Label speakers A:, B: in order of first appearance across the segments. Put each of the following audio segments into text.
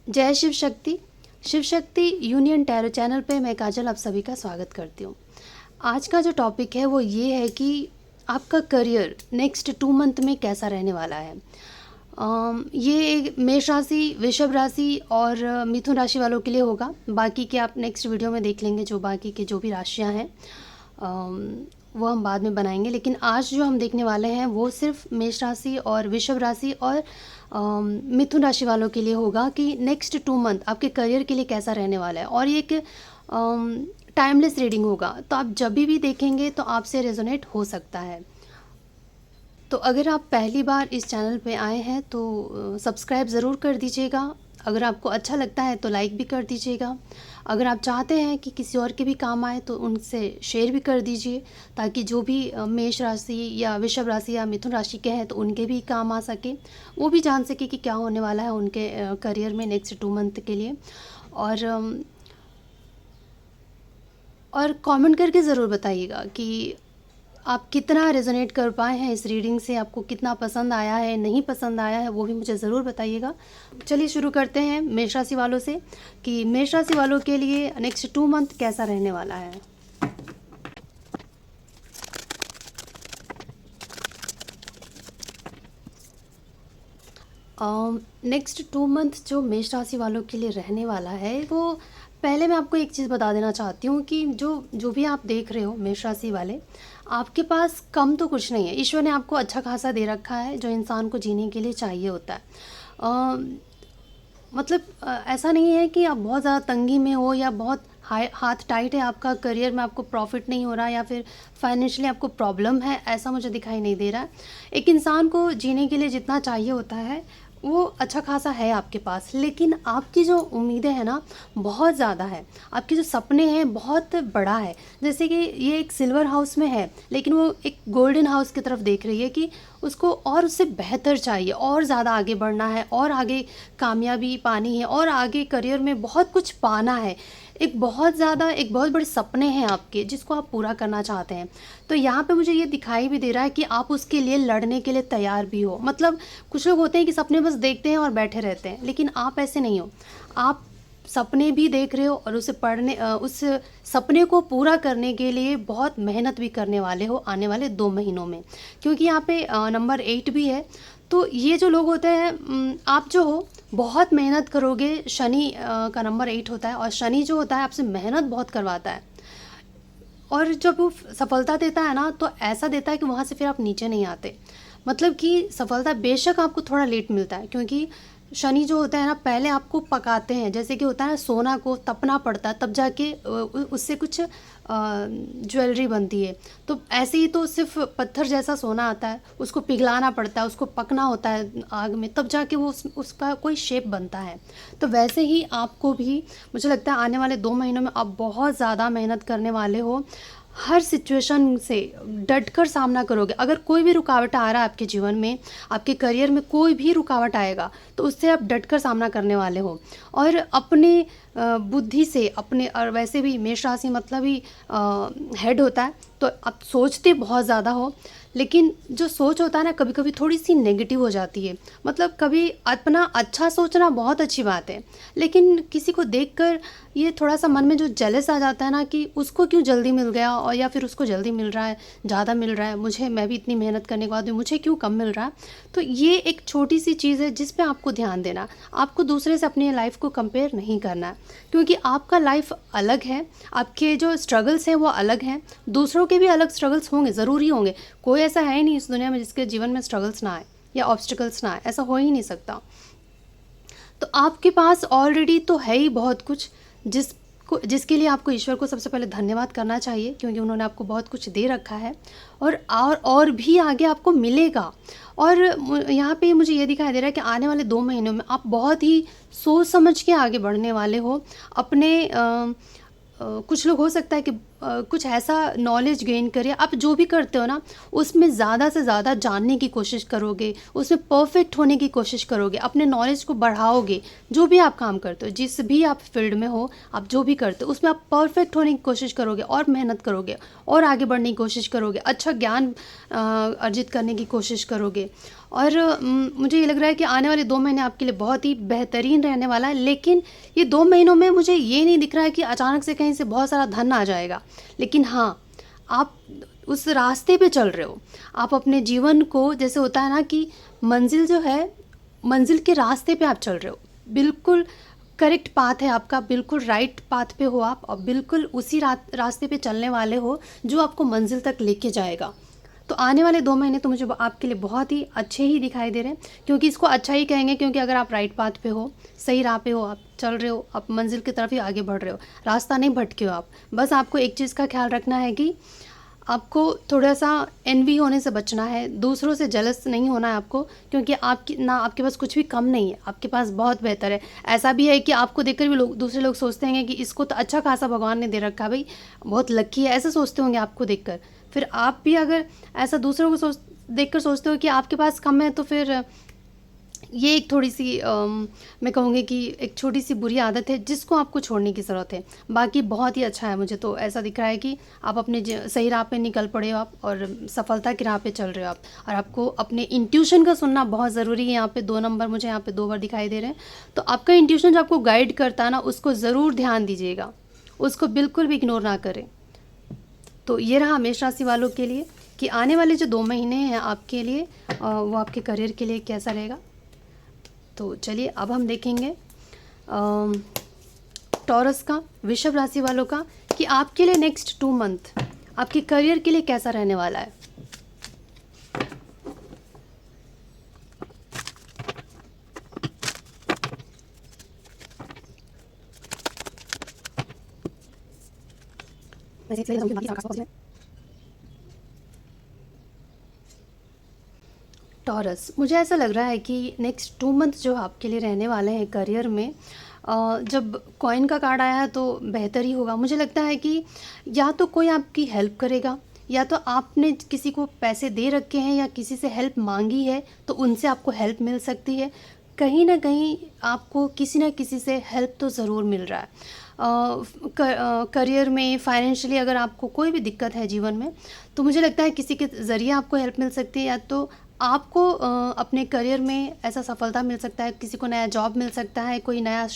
A: जय Shiv Shakti. Shiv Shakti union tarot channel पे मैं काजल आप सभी का स्वागत करती हूँ। आज का जो टॉपिक है वो ये है कि आपका करियर नेक्स्ट 2 मंथ में कैसा रहने वाला है। ये मेष राशि, वृषभ राशि और मिथुन राशि वालों के लिए होगा। बाकी के आप नेक्स्ट वीडियो में देख लेंगे, जो बाकी के जो भी राशियाँ हैं वो हम बाद में बनाएंगे। लेकिन आज जो हम देखने वाले हैं वो सिर्फ मेष राशि और वृषभ राशि और मिथुन राशि वालों के लिए होगा कि नेक्स्ट 2 मंथ आपके करियर के लिए कैसा रहने वाला है। और ये एक टाइमलेस रीडिंग होगा, तो आप जब भी देखेंगे तो आपसे रेजोनेट हो सकता है। तो अगर आप पहली बार इस चैनल पे आए हैं तो सब्सक्राइब ज़रूर कर दीजिएगा। अगर आपको अच्छा लगता है तो लाइक भी कर दीजिएगा। अगर आप चाहते हैं कि किसी और के भी काम आए तो उनसे शेयर भी कर दीजिए, ताकि जो भी मेष राशि या वृषभ राशि या मिथुन राशि के हैं तो उनके भी काम आ सके, वो भी जान सके कि क्या होने वाला है उनके करियर में नेक्स्ट 2 मंथ के लिए। और कमेंट करके ज़रूर बताइएगा कि आप कितना रेजोनेट कर पाए हैं इस रीडिंग से, आपको कितना पसंद आया है, नहीं पसंद आया है, वो भी मुझे ज़रूर बताइएगा। चलिए शुरू करते हैं मेष राशि वालों से कि मेष राशि वालों के लिए नेक्स्ट 2 मंथ कैसा रहने वाला है। नेक्स्ट 2 मंथ जो मेष राशि वालों के लिए रहने वाला है, वो पहले मैं आपको एक चीज़ बता देना चाहती हूँ कि जो भी आप देख रहे हो मेष राशि वाले, आपके पास कम तो कुछ नहीं है। ईश्वर ने आपको अच्छा खासा दे रखा है जो इंसान को जीने के लिए चाहिए होता है। ऐसा नहीं है कि आप बहुत ज़्यादा तंगी में हो या बहुत हाथ टाइट है आपका, करियर में आपको प्रॉफिट नहीं हो रहा या फिर फाइनेंशियली आपको प्रॉब्लम है, ऐसा मुझे दिखाई नहीं दे रहा है। एक इंसान को जीने के लिए जितना चाहिए होता है वो अच्छा खासा है आपके पास, लेकिन आपकी जो उम्मीदें हैं ना बहुत ज़्यादा है, आपके जो सपने हैं बहुत बड़ा है। जैसे कि ये एक सिल्वर हाउस में है लेकिन वो एक गोल्डन हाउस की तरफ देख रही है कि उसको और उससे बेहतर चाहिए, और ज़्यादा आगे बढ़ना है, और आगे कामयाबी पानी है, और आगे करियर में बहुत कुछ पाना है। एक बहुत बड़े सपने हैं आपके जिसको आप पूरा करना चाहते हैं। तो यहाँ पे मुझे ये दिखाई भी दे रहा है कि आप उसके लिए लड़ने के लिए तैयार भी हो। मतलब कुछ लोग होते हैं कि सपने बस देखते हैं और बैठे रहते हैं, लेकिन आप ऐसे नहीं हो। आप सपने भी देख रहे हो और उस सपने को पूरा करने के लिए बहुत मेहनत भी करने वाले हो आने वाले 2 महीनों में, क्योंकि यहाँ पे नंबर 8 भी है। तो ये जो लोग होते हैं, आप जो हो बहुत मेहनत करोगे। शनि का नंबर 8 होता है और शनि जो होता है आपसे मेहनत बहुत करवाता है, और जब वो सफलता देता है ना तो ऐसा देता है कि वहाँ से फिर आप नीचे नहीं आते। मतलब कि सफलता बेशक आपको थोड़ा लेट मिलता है, क्योंकि शनि जो होता है ना पहले आपको पकाते हैं। जैसे कि होता है ना, सोना को तपना पड़ता है तब जाके उससे कुछ ज्वेलरी बनती है। तो ऐसे ही तो सिर्फ पत्थर जैसा सोना आता है, उसको पिघलाना पड़ता है, उसको पकना होता है आग में, तब जाके वो उसका कोई शेप बनता है। तो वैसे ही आपको भी मुझे लगता है आने वाले 2 महीनों में आप बहुत ज़्यादा मेहनत करने वाले हो। हर सिचुएशन से डट कर सामना करोगे। अगर कोई भी रुकावट आ रहा है आपके जीवन में, आपके करियर में कोई भी रुकावट आएगा तो उससे आप डट कर सामना करने वाले हो। और अपने बुद्धि से अपने, और वैसे भी मेष राशि मतलब ही हेड होता है, तो आप सोचते बहुत ज़्यादा हो, लेकिन जो सोच होता है ना कभी कभी थोड़ी सी नेगेटिव हो जाती है। मतलब कभी अपना अच्छा सोचना बहुत अच्छी बात है, लेकिन किसी को देखकर ये थोड़ा सा मन में जो जेलस आ जाता है ना कि उसको क्यों जल्दी मिल गया, और या फिर उसको जल्दी मिल रहा है, ज़्यादा मिल रहा है, मैं भी इतनी मेहनत करने के बाद भी मुझे क्यों कम मिल रहा है। तो ये एक छोटी सी चीज़ है जिस पे आपको ध्यान देना। आपको दूसरे से अपनी लाइफ को कंपेयर नहीं करना है, क्योंकि आपका लाइफ अलग है, आपके जो स्ट्रगल्स हैं वो अलग हैं, दूसरों के भी अलग स्ट्रगल्स होंगे, ज़रूरी होंगे। कोई ऐसा है ही नहीं इस दुनिया में जिसके जीवन में स्ट्रगल्स ना आए या ऑब्स्टिकल्स ना आए, ऐसा हो ही नहीं सकता। तो आपके पास ऑलरेडी तो है ही बहुत कुछ, जिसके लिए आपको ईश्वर को सबसे पहले धन्यवाद करना चाहिए, क्योंकि उन्होंने आपको बहुत कुछ दे रखा है और भी आगे आपको मिलेगा। और यहाँ पे मुझे ये दिखाई दे रहा है कि आने वाले 2 महीनों में आप बहुत ही सोच समझ के आगे बढ़ने वाले हो। अपने कुछ लोग हो सकता है कि कुछ ऐसा नॉलेज गेन करिए। आप जो भी करते हो ना, उसमें ज़्यादा से ज़्यादा जानने की कोशिश करोगे, उसमें परफेक्ट होने की कोशिश करोगे, अपने नॉलेज को बढ़ाओगे। जो भी आप काम करते हो, जिस भी आप फील्ड में हो, आप जो भी करते हो उसमें आप परफेक्ट होने की कोशिश करोगे और मेहनत करोगे और आगे बढ़ने की कोशिश करोगे, अच्छा ज्ञान अर्जित करने की कोशिश करोगे। और मुझे ये लग रहा है कि आने वाले 2 महीने आपके लिए बहुत ही बेहतरीन रहने वाला है। लेकिन ये 2 महीनों में मुझे ये नहीं दिख रहा है कि अचानक से कहीं से बहुत सारा धन आ जाएगा। लेकिन हाँ, आप उस रास्ते पे चल रहे हो। आप अपने जीवन को, जैसे होता है ना कि मंज़िल जो है, मंज़िल के रास्ते पे आप चल रहे हो। बिल्कुल करेक्ट पाथ है आपका, बिल्कुल राइट पाथ पे हो आप, और बिल्कुल उसी रास्ते पे चलने वाले हो जो आपको मंज़िल तक लेके जाएगा। तो आने वाले 2 महीने तो मुझे आपके लिए बहुत ही अच्छे ही दिखाई दे रहे हैं, क्योंकि इसको अच्छा ही कहेंगे, क्योंकि अगर आप राइट पाथ पे हो, सही राह पे हो, आप चल रहे हो, आप मंज़िल की तरफ ही आगे बढ़ रहे हो, रास्ता नहीं भटके हो आप। बस आपको एक चीज़ का ख़्याल रखना है कि आपको थोड़ा-सा एनवी होने से बचना है, दूसरों से जेलस नहीं होना है आपको, क्योंकि आपके पास कुछ भी कम नहीं है, आपके पास बहुत बेहतर है। ऐसा भी है कि आपको देखकर भी दूसरे लोग सोचते हैं कि इसको तो अच्छा खासा भगवान ने दे रखा है, भई बहुत लकी है, ऐसा सोचते होंगे आपको देखकर। फिर आप भी अगर ऐसा दूसरों को देखकर सोचते हो कि आपके पास कम है, तो फिर ये एक थोड़ी-सी मैं कहूँगी कि एक छोटी-सी बुरी आदत है जिसको आपको छोड़ने की ज़रूरत है। बाकी बहुत ही अच्छा है, मुझे तो ऐसा दिख रहा है कि आप अपने सही राह पे निकल पड़े हो आप, और सफलता की राह पे चल रहे हो आप। और आपको अपने इंट्यूशन का सुनना बहुत ज़रूरी है। यहाँ पे 2 नंबर मुझे यहाँ पे 2 बार दिखाई दे रहे हैं। तो आपका इंट्यूशन जो आपको गाइड करता है ना, उसको ज़रूर ध्यान दीजिएगा, उसको बिल्कुल भी इग्नोर ना करें। तो ये रहा मेष राशि वालों के लिए कि आने वाले जो 2 महीने हैं आपके लिए, वो आपके करियर के लिए कैसा रहेगा। तो चलिए अब हम देखेंगे टॉरस का, वृषभ राशि वालों का, कि आपके लिए नेक्स्ट 2 मंथ आपके करियर के लिए कैसा रहने वाला है। टॉरस, मुझे ऐसा लग रहा है कि नेक्स्ट 2 मंथ जो आपके लिए रहने वाले हैं करियर में, जब कॉइन का कार्ड आया है तो बेहतर ही होगा। मुझे लगता है कि या तो कोई आपकी हेल्प करेगा, या तो आपने किसी को पैसे दे रखे हैं या किसी से हेल्प मांगी है तो उनसे आपको हेल्प मिल सकती है। कहीं ना कहीं आपको किसी ना किसी से हेल्प तो ज़रूर मिल रहा है। करियर में, फाइनेंशियली अगर आपको कोई भी दिक्कत है जीवन में, तो मुझे लगता है किसी के ज़रिए आपको हेल्प मिल सकती है, या तो आपको अपने करियर में ऐसा सफलता मिल सकता है, किसी को नया जॉब मिल सकता है, कोई नया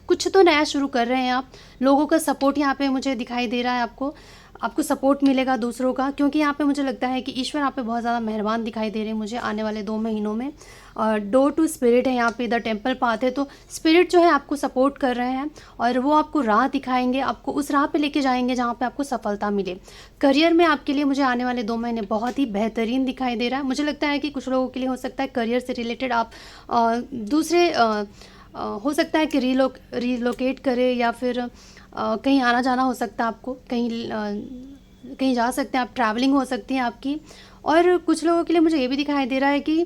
A: कुछ तो नया शुरू कर रहे हैं आप। लोगों का सपोर्ट यहाँ पे मुझे दिखाई दे रहा है, आपको सपोर्ट मिलेगा दूसरों का, क्योंकि यहाँ पे मुझे लगता है कि ईश्वर यहाँ पे बहुत ज़्यादा मेहरबान दिखाई दे रहे हैं मुझे आने वाले 2 महीनों में। और डोर टू स्पिरिट है यहाँ पे, द टेम्पल पाथ है, तो स्पिरिट जो है आपको सपोर्ट कर रहे हैं और वो आपको राह दिखाएंगे, आपको उस राह पे लेके जाएंगे जहाँ पे आपको सफलता मिले। करियर में आपके लिए मुझे आने वाले 2 महीने बहुत ही बेहतरीन दिखाई दे रहा है। मुझे लगता है कि कुछ लोगों के लिए हो सकता है करियर से रिलेटेड आप दूसरे हो सकता है कि रिलोकेट करें, या फिर कहीं आना जाना हो सकता है आपको, कहीं जा सकते हैं आप, ट्रैवलिंग हो सकती है आपकी। और कुछ लोगों के लिए मुझे ये भी दिखाई दे रहा है कि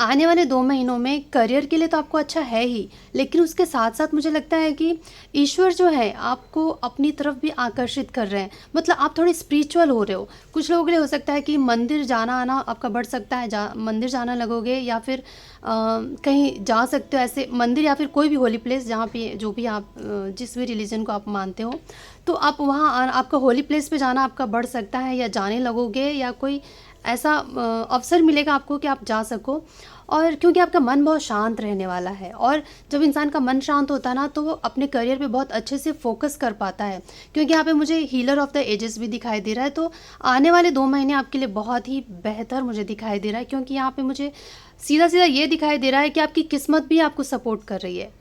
A: आने वाले 2 महीनों में करियर के लिए तो आपको अच्छा है ही, लेकिन उसके साथ साथ मुझे लगता है कि ईश्वर जो है आपको अपनी तरफ भी आकर्षित कर रहे हैं। मतलब आप थोड़े स्पिरिचुअल हो रहे हो। कुछ लोगों के लिए हो सकता है कि मंदिर जाना आना आपका बढ़ सकता है, मंदिर जाना लगोगे, या फिर कहीं जा सकते हो ऐसे मंदिर, या फिर कोई भी होली प्लेस जहाँ पे जो भी आप जिस भी रिलीजन को आप मानते हो, तो आप वहाँ आपका होली प्लेस पे जाना आपका बढ़ सकता है, या जाने लगोगे, या कोई ऐसा अवसर मिलेगा आपको कि आप जा सको। और क्योंकि आपका मन बहुत शांत रहने वाला है, और जब इंसान का मन शांत होता है ना, तो वो अपने करियर पे बहुत अच्छे से फोकस कर पाता है। क्योंकि यहाँ पे मुझे हीलर ऑफ द एजेस भी दिखाई दे रहा है। तो आने वाले 2 महीने आपके लिए बहुत ही बेहतर मुझे दिखाई दे रहा है, क्योंकि यहाँ पे मुझे सीधा सीधा ये दिखाई दे रहा है कि आपकी किस्मत भी आपको सपोर्ट कर रही है।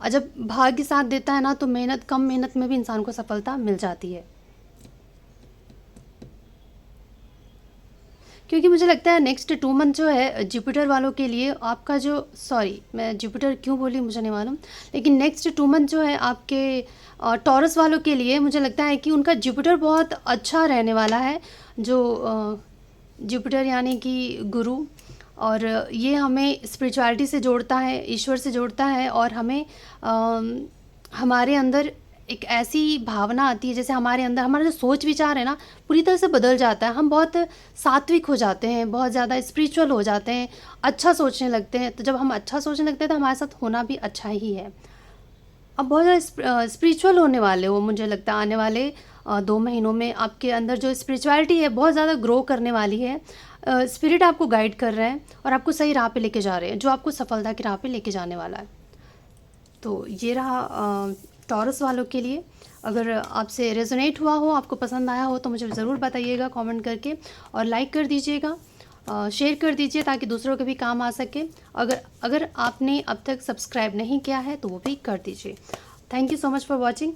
A: और जब भाग्य साथ देता है ना, तो कम मेहनत में भी इंसान को सफलता मिल जाती है। क्योंकि मुझे लगता है नेक्स्ट 2 मंथ जो है जुपिटर वालों के लिए आपका जो, सॉरी मैं जुपिटर क्यों बोली मुझे नहीं मालूम, लेकिन नेक्स्ट 2 मंथ जो है आपके टॉरस वालों के लिए मुझे लगता है कि उनका जुपिटर बहुत अच्छा रहने वाला है। जो जुपिटर यानी कि गुरु, और ये हमें स्पिरिचुअलिटी से जोड़ता है, ईश्वर से जोड़ता है, और हमें हमारे अंदर एक ऐसी भावना आती है, जैसे हमारे अंदर हमारा जो सोच विचार है ना, पूरी तरह से बदल जाता है। हम बहुत सात्विक हो जाते हैं, बहुत ज़्यादा स्पिरिचुअल हो जाते हैं, अच्छा सोचने लगते हैं। तो जब हम अच्छा सोचने लगते हैं तो हमारे साथ होना भी अच्छा ही है। अब बहुत ज़्यादा स्पिरिचुअल होने वाले हो, मुझे लगता है आने वाले 2 महीनों में आपके अंदर जो स्पिरिचुअलिटी है बहुत ज़्यादा ग्रो करने वाली है। स्पिरिट आपको गाइड कर रहे हैं और आपको सही राह पे लेके जा रहे हैं, जो आपको सफलता की राह पे लेके जाने वाला है। तो ये रहा टॉरस वालों के लिए। अगर आपसे रेजोनेट हुआ हो, आपको पसंद आया हो, तो मुझे ज़रूर बताइएगा कमेंट करके, और लाइक कर दीजिएगा, शेयर कर दीजिए ताकि दूसरों के भी काम आ सके। अगर अगर आपने अब तक सब्सक्राइब नहीं किया है तो वो भी कर दीजिए। Thank you so much for watching.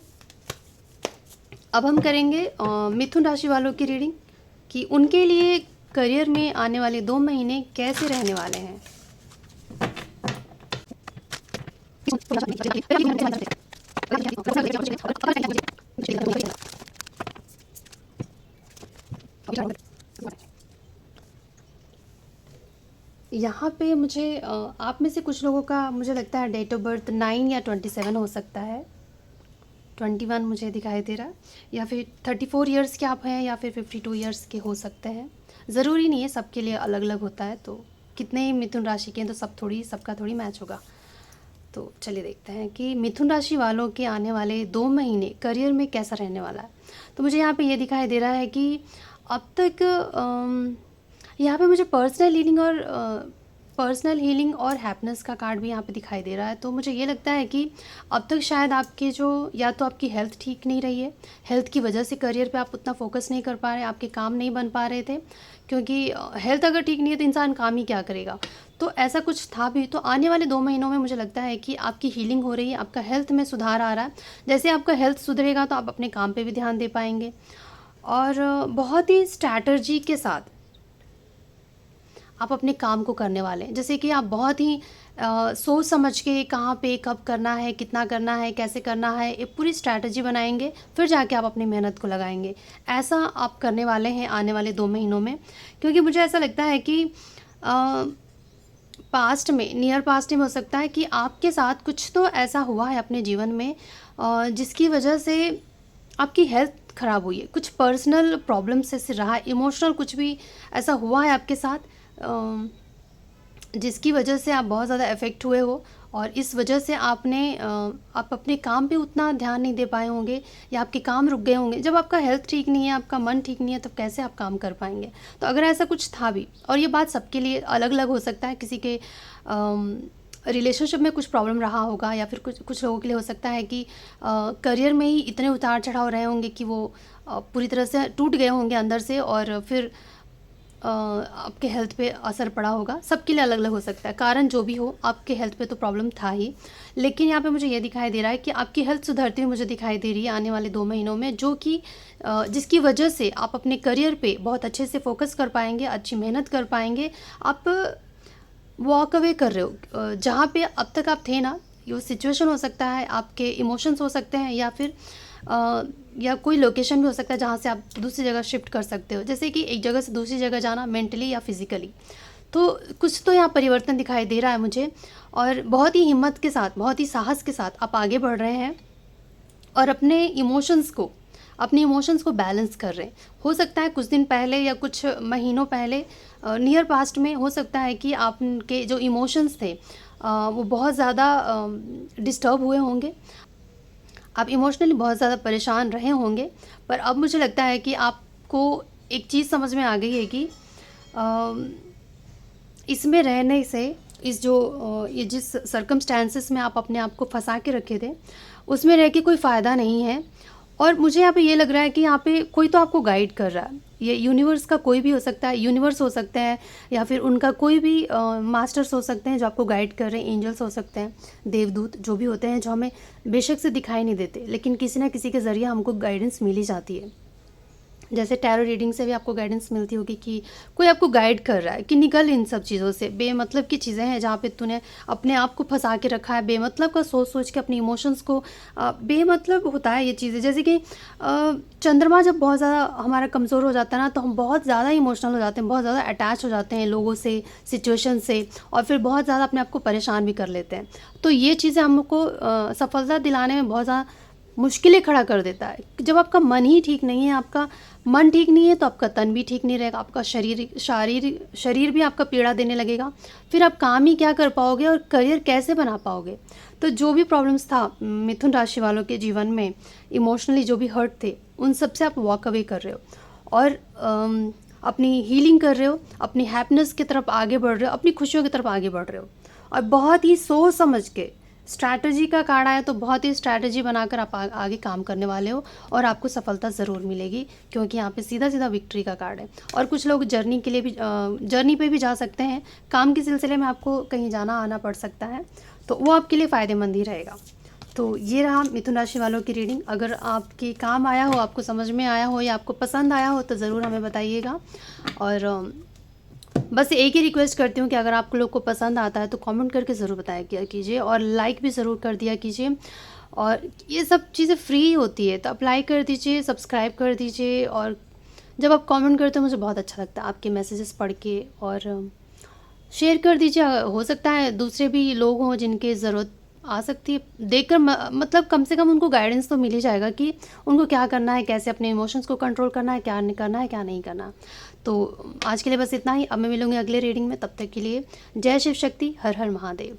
A: अब हम करेंगे मिथुन राशि वालों की रीडिंग कि उनके लिए करियर में आने वाले 2 महीने कैसे रहने वाले हैं। यहाँ पे मुझे आप में से कुछ लोगों का मुझे लगता है डेट ऑफ बर्थ 9 या 27 हो सकता है। 21 मुझे दिखाई दे रहा है, या फिर 34 इयर्स के आप हैं, या फिर 52 इयर्स के हो सकते हैं। ज़रूरी नहीं है, सबके लिए अलग अलग होता है। तो कितने ही मिथुन राशि के हैं तो सबका थोड़ी मैच होगा। तो चलिए देखते हैं कि मिथुन राशि वालों के आने वाले 2 महीने करियर में कैसा रहने वाला है। तो मुझे यहाँ पे ये दिखाई दे रहा है कि अब तक यहाँ पे मुझे पर्सनल हीलिंग और हैप्पीनेस का कार्ड भी यहाँ पे दिखाई दे रहा है। तो मुझे ये लगता है कि अब तक शायद आपके जो, या तो आपकी हेल्थ ठीक नहीं रही है, हेल्थ की वजह से करियर पे आप उतना फोकस नहीं कर पा रहे, आपके काम नहीं बन पा रहे थे, क्योंकि हेल्थ अगर ठीक नहीं है तो इंसान काम ही क्या करेगा। तो ऐसा कुछ था भी। तो आने वाले 2 महीनों में मुझे लगता है कि आपकी हीलिंग हो रही है, आपका हेल्थ में सुधार आ रहा है। जैसे आपका हेल्थ सुधरेगा तो आप अपने काम पे भी ध्यान दे पाएंगे, और बहुत ही स्ट्रैटेजी के साथ आप अपने काम को करने वाले हैं। जैसे कि आप बहुत ही सोच समझ के कहाँ पे कब करना है, कितना करना है, कैसे करना है, एक पूरी स्ट्रैटेजी बनाएंगे, फिर जाके आप अपनी मेहनत को लगाएंगे। ऐसा आप करने वाले हैं आने वाले 2 महीनों में। क्योंकि मुझे ऐसा लगता है कि पास्ट में, नियर पास्ट में हो सकता है कि आपके साथ कुछ तो ऐसा हुआ है अपने जीवन में जिसकी वजह से आपकी हेल्थ ख़राब हुई है, कुछ पर्सनल प्रॉब्लम से रहा, इमोशनल कुछ भी ऐसा हुआ है आपके साथ जिसकी वजह से आप बहुत ज़्यादा इफ़ेक्ट हुए हो, और इस वजह से आप अपने काम पे उतना ध्यान नहीं दे पाए होंगे, या आपके काम रुक गए होंगे। जब आपका हेल्थ ठीक नहीं है, आपका मन ठीक नहीं है, तब कैसे आप काम कर पाएंगे। तो अगर ऐसा कुछ था भी, और ये बात सबके लिए अलग अलग हो सकता है, किसी के रिलेशनशिप में कुछ प्रॉब्लम रहा होगा, या फिर कुछ लोगों के लिए हो सकता है कि करियर में ही इतने उतार चढ़ाव रहे होंगे कि वो पूरी तरह से टूट गए होंगे अंदर से, और फिर आपके हेल्थ पे असर पड़ा होगा। सबके लिए अलग अलग हो सकता है, कारण जो भी हो, आपके हेल्थ पे तो प्रॉब्लम था ही। लेकिन यहाँ पे मुझे ये दिखाई दे रहा है कि आपकी हेल्थ सुधरती हुई मुझे दिखाई दे रही है आने वाले 2 महीनों में, जो कि जिसकी वजह से आप अपने करियर पे बहुत अच्छे से फोकस कर पाएंगे, अच्छी मेहनत कर पाएंगे। आप वॉक अवे कर रहे हो जहाँ पे अब तक आप थे ना। ये सिचुएशन हो सकता है, आपके इमोशंस हो सकते हैं, या फिर या कोई लोकेशन भी हो सकता है जहाँ से आप दूसरी जगह शिफ्ट कर सकते हो। जैसे कि एक जगह से दूसरी जगह जाना, मेंटली या फिज़िकली। तो कुछ तो यहाँ परिवर्तन दिखाई दे रहा है मुझे, और बहुत ही हिम्मत के साथ, बहुत ही साहस के साथ आप आगे बढ़ रहे हैं, और अपने इमोशंस को बैलेंस कर रहे हैं। हो सकता है कुछ दिन पहले या कुछ महीनों पहले, नियर पास्ट में हो सकता है कि आपके जो इमोशंस थे वो बहुत ज़्यादा डिस्टर्ब हुए होंगे, आप इमोशनली बहुत ज़्यादा परेशान रहे होंगे। पर अब मुझे लगता है कि आपको एक चीज़ समझ में आ गई है कि इसमें रहने से, ये जिस सर्कमस्टेंसेस में आप अपने आप को फंसा के रखे थे, उसमें रह के कोई फ़ायदा नहीं है। और मुझे यहाँ पे ये लग रहा है कि यहाँ पे कोई तो आपको गाइड कर रहा है। ये यूनिवर्स का कोई भी हो सकता है, यूनिवर्स हो सकते हैं, या फिर उनका कोई भी मास्टर्स हो सकते हैं जो आपको गाइड कर रहे हैं, एंजल्स हो सकते हैं, देवदूत जो भी होते हैं, जो हमें बेशक से दिखाई नहीं देते, लेकिन किसी ना किसी के ज़रिए हमको गाइडेंस मिल ही जाती है। जैसे टैरो रीडिंग से भी आपको गाइडेंस मिलती होगी कि कोई आपको गाइड कर रहा है कि निकल इन सब चीज़ों से, बेमतलब की चीज़ें हैं जहाँ पे तूने अपने आप को फंसा के रखा है, बेमतलब का सोच के अपने इमोशंस को, बेमतलब होता है ये चीज़ें। जैसे कि चंद्रमा जब बहुत ज़्यादा हमारा कमज़ोर हो जाता है ना, तो हम बहुत ज़्यादा इमोशनल हो जाते हैं, बहुत ज़्यादा अटैच हो जाते हैं लोगों से, सिचुएशन से, और फिर बहुत ज़्यादा अपने आप को परेशान भी कर लेते हैं। तो ये चीज़ें हमको सफलता दिलाने में बहुत ज़्यादा मुश्किलें खड़ा कर देता है। जब आपका मन ही ठीक नहीं है, आपका मन ठीक नहीं है तो आपका तन भी ठीक नहीं रहेगा, आपका शरीर भी आपका पीड़ा देने लगेगा। फिर आप काम ही क्या कर पाओगे और करियर कैसे बना पाओगे। तो जो भी प्रॉब्लम्स था मिथुन राशि वालों के जीवन में, इमोशनली जो भी हर्ट थे, उन सब से आप वॉक अवे कर रहे हो और अपनी हीलिंग कर रहे हो, अपनी हैप्पीनेस की तरफ आगे बढ़ रहे हो, अपनी खुशियों की तरफ आगे बढ़ रहे हो। और बहुत ही सोच समझ के, स्ट्रैटेजी का कार्ड आया तो बहुत ही स्ट्रैटेजी बनाकर आप आगे काम करने वाले हो और आपको सफलता ज़रूर मिलेगी, क्योंकि यहाँ पे सीधा सीधा विक्ट्री का कार्ड है। और कुछ लोग जर्नी के लिए भी जर्नी पे भी जा सकते हैं, काम के सिलसिले में आपको कहीं जाना आना पड़ सकता है, तो वो आपके लिए फ़ायदेमंद ही रहेगा। तो ये रहा मिथुन राशि वालों की रीडिंग। अगर आपके काम आया हो, आपको समझ में आया हो या आपको पसंद आया हो तो ज़रूर हमें बताइएगा। और बस एक ही रिक्वेस्ट करती हूँ कि अगर आप लोग को पसंद आता है तो कमेंट करके ज़रूर बताया किया कीजिए और लाइक भी ज़रूर कर दिया कीजिए। और ये सब चीज़ें फ्री होती है तो अप्लाई कर दीजिए, सब्सक्राइब कर दीजिए। और जब आप कमेंट करते हो मुझे बहुत अच्छा लगता है आपके मैसेजेस पढ़ के। और शेयर कर दीजिए, हो सकता है दूसरे भी लोग हों जिनके ज़रूरत आ सकती है। देखकर मतलब कम से कम उनको गाइडेंस तो मिल ही जाएगा कि उनको क्या करना है, कैसे अपने इमोशंस को कंट्रोल करना है, क्या नहीं करना है, क्या नहीं करना। तो आज के लिए बस इतना ही। अब मैं मिलूंगी अगले रीडिंग में, तब तक के लिए जय शिव शक्ति, हर हर महादेव।